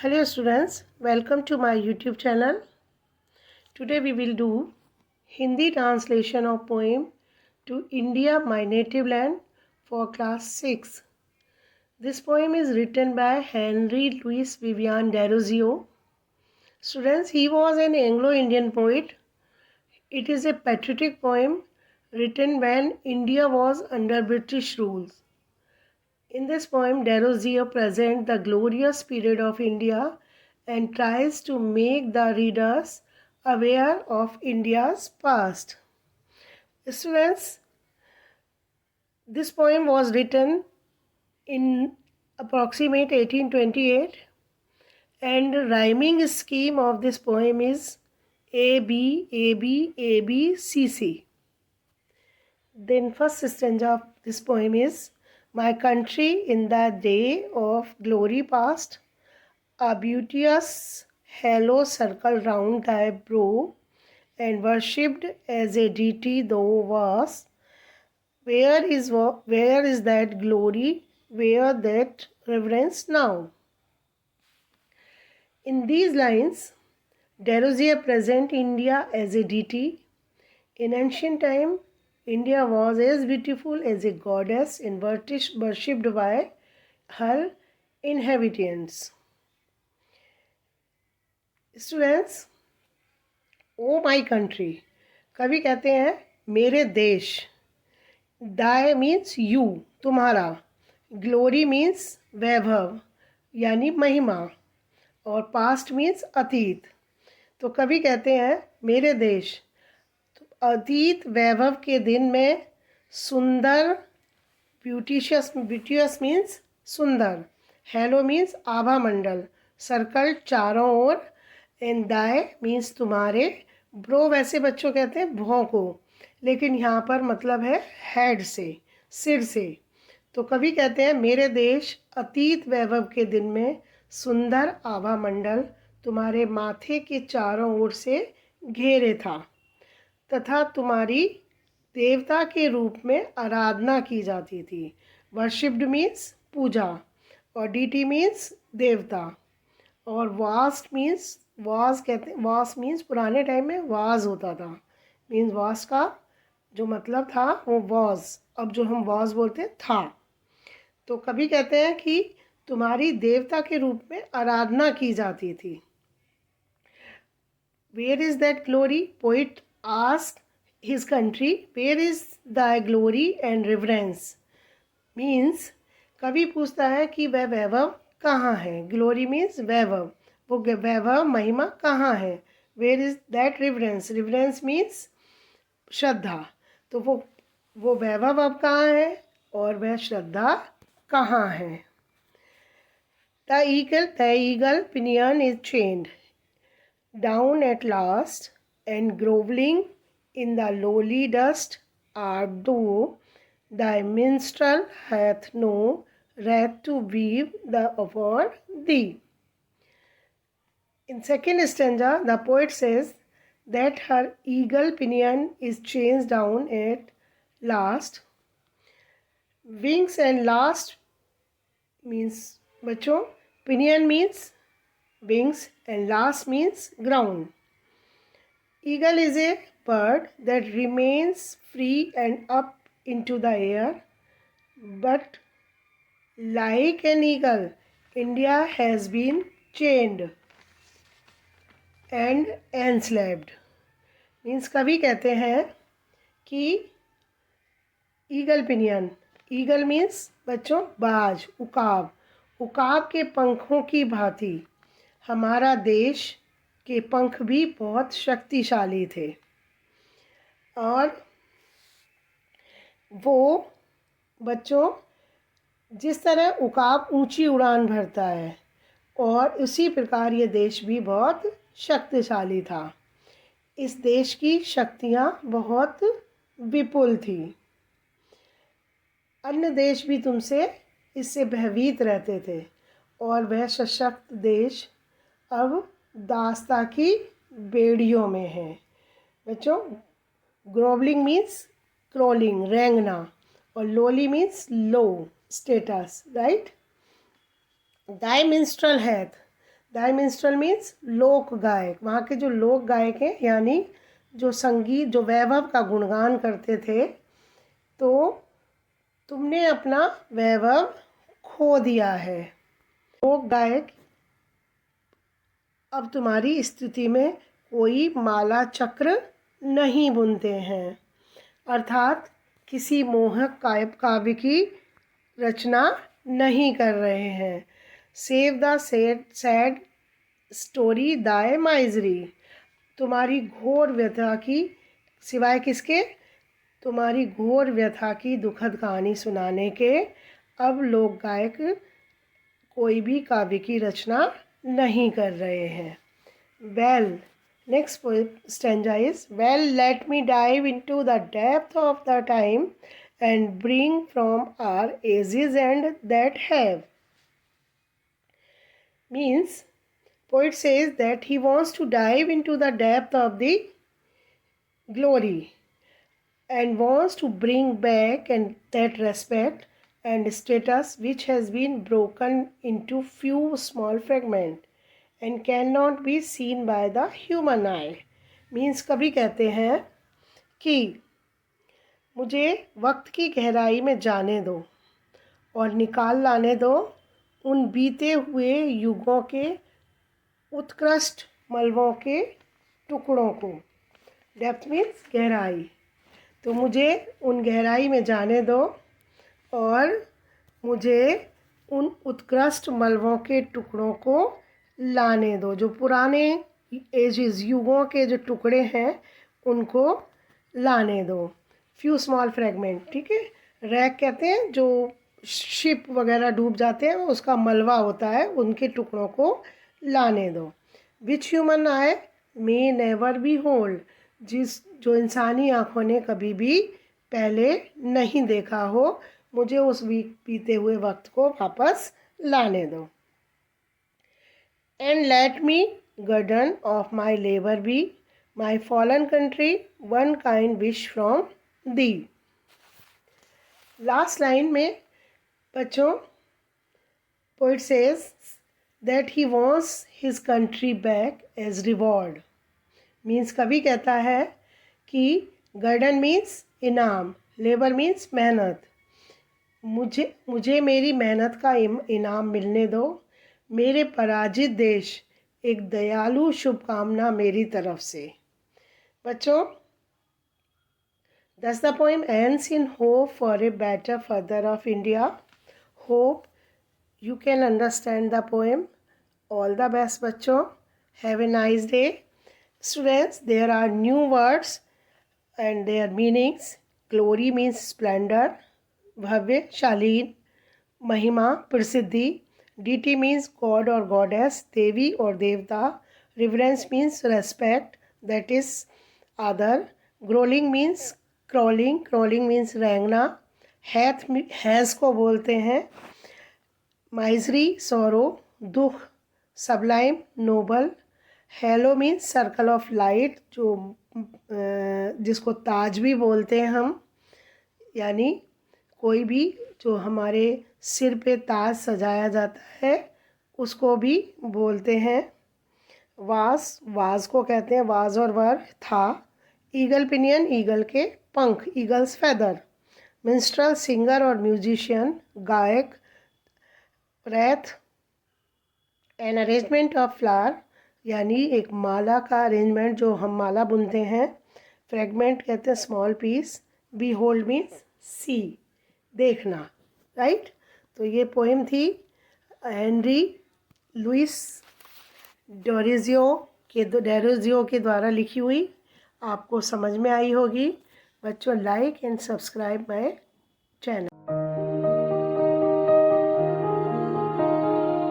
Hello students, welcome to my YouTube channel. Today we will do Hindi translation of poem to India My Native Land for class 6. This poem is written by Henry Louis Vivian Desrosiers. Students, he was an Anglo-Indian poet. It is a patriotic poem written when India was under British rule. In this poem, Desrosiers presents the glorious period of India and tries to make the readers aware of India's past. Students, this poem was written in approximate 1828 and the rhyming scheme of this poem is A, B, A, B, A, B, C, C. Then first stanza of this poem is My country in the day of glory past, a beauteous halo circled round thy brow, and worshipped as a deity thou wast. Where is that glory? Where that reverence now? In these lines, Desrosiers present India as a deity. In ancient time, India was as beautiful as a goddess and worshipped by her inhabitants. Students, oh my country, कवि कहते हैं मेरे देश. Thy means you, तुम्हारा. Glory means वैभव यानी महिमा, और पास्ट मीन्स अतीत. तो कवि कहते हैं मेरे देश, तो अतीत वैभव के दिन में सुंदर, ब्यूटिशियस मीन्स सुंदर, हेलो मीन्स आभा मंडल, सर्कल चारों ओर, एंड दाय मीन्स तुम्हारे. ब्रो वैसे बच्चों कहते हैं भौं को, लेकिन यहाँ पर मतलब है हेड से, सिर से. तो कवि कहते हैं मेरे देश अतीत वैभव के दिन में सुंदर आभा मंडल तुम्हारे माथे के चारों ओर से घेरे था, तथा तुम्हारी देवता के रूप में आराधना की जाती थी. वर्शिप्ड मीन्स पूजा, और डीटी मीन्स देवता, और वास्ट मीन्स वाज कहते हैं. वास मीन्स पुराने टाइम में वाज होता था, मीन्स वास का जो मतलब था वो वाज, अब जो हम वाज बोलते हैं था. तो कभी कहते हैं कि तुम्हारी देवता के रूप में आराधना की जाती थी. Where is that glory? Poet ask his country where is the glory and reverence. Means कवि पूछता है कि वह वैभव कहाँ है. ग्लोरी मीन्स वैभव, वो वैभव महिमा कहाँ है. Where is that reverence? Reverence means श्रद्धा. तो वो वैभव अब कहाँ है और वह श्रद्धा कहाँ है. The eagle pinion is chained down at last, and groveling in the lowly dust art thou. Thy minstrel hath no wreath to weave the for thee. In second stanza, the poet says that her eagle pinion is changed down at last. Wings and last means बच्चों, pinion means wings and last means ground. Eagle is a bird that remains free and up into the air, but like an eagle, India has been chained and enslaved. Means कवि कहते हैं कि eagle pinion, eagle means बच्चों बाज, उकाब, उकाब के पंखों की भांति हमारा देश के पंख भी बहुत शक्तिशाली थे, और वो बच्चों जिस तरह उकाब ऊंची उड़ान भरता है, और उसी प्रकार ये देश भी बहुत शक्तिशाली था. इस देश की शक्तियाँ बहुत विपुल थी. अन्य देश भी तुमसे इससे भयभीत रहते थे, और वह सशक्त देश अब दास्ता की बेड़ियों में है. बच्चों, ग्रोवलिंग मीन्स क्रोलिंग, रेंगना, और lowly means low status, right. Thy minstrel hath, thy minstrel means लोक गायक, वहाँ के जो लोक गायक हैं यानी जो संगीत जो वैभव का गुणगान करते थे, तो तुमने अपना वैभव खो दिया है। लोक गायक अब तुम्हारी स्थिति में कोई माला चक्र नहीं बुनते हैं, अर्थात किसी मोहक काव्य की रचना नहीं कर रहे हैं। Save the sad story Dai misery, तुम्हारी घोर व्यथा की, सिवाय किसके, तुम्हारी घोर व्यथा की दुखद कहानी सुनाने के अब लोक गायक कोई भी काव्य की रचना नहीं कर रहे हैं। Well, next stanza is, well, let me dive into the depth of the time and bring from our ages and that have. Means, poet says that he wants to dive into the depth of the glory and wants to bring back and that respect and status which has been broken into few small fragments and cannot be seen by the human eye. Means कभी कहते हैं कि मुझे वक्त की गहराई में जाने दो और निकाल लाने दो उन बीते हुए युगों के उत्कृष्ट मलबों के टुकड़ों को। डेप्थ मीन्स गहराई, तो मुझे उन गहराई में जाने दो और मुझे उन उत्कृष्ट मलबों के टुकड़ों को लाने दो। जो पुराने एजेस युगों के जो टुकड़े हैं उनको लाने दो। फ्यू स्मॉल फ्रेगमेंट, ठीक है। रैक कहते हैं जो शिप वगैरह डूब जाते हैं उसका मलबा होता है, उनके टुकड़ों को लाने दो। Which human I may never be hold, जो इंसानी आँखों ने कभी भी पहले नहीं देखा हो, मुझे उस बीते हुए वक्त को वापस लाने दो। And let me guerdon of my labor be, my fallen country, one kind wish from thee. Last line में बच्चों poet says that he wants his country back as reward. Means कवि कहता है कि guerdon means इनाम, labor means मेहनत, मुझे मेरी मेहनत का इनाम मिलने दो, मेरे पराजित देश, एक दयालु शुभकामना मेरी तरफ से। बच्चों, thus the poem ends in hope for a better further of India. Hope you can understand the poem. All the best बच्चों, have a nice day. Students, there are new words and their meanings. Glory means splendor, भव्य, शालीन, महिमा, प्रसिद्धि, deity means god or goddess, devi or devta, reverence means respect, that is other, growling means crawling means रेंगना, has को बोलते हैं, misery sorrow, दुख, sublime noble, halo means circle of light, जो जिसको ताज भी बोलते हैं हम, यानी कोई भी जो हमारे सिर पे ताज सजाया जाता है उसको भी बोलते हैं। वाज को कहते हैं वाज और वर था। ईगल पिनियन, ईगल के पंख, ईगल्स फेदर। मिंस्ट्रल सिंगर और म्यूजिशियन, गायक। Wreath an arrangement of flower, यानी एक माला का अरेंजमेंट जो हम माला बुनते हैं। फ्रेगमेंट कहते हैं small piece. Behold means see, देखना, राइट। तो ये पोएम थी हेनरी लुइस डेरोजियो के द्वारा लिखी हुई। आपको समझ में आई होगी। बच्चों, like and subscribe my channel.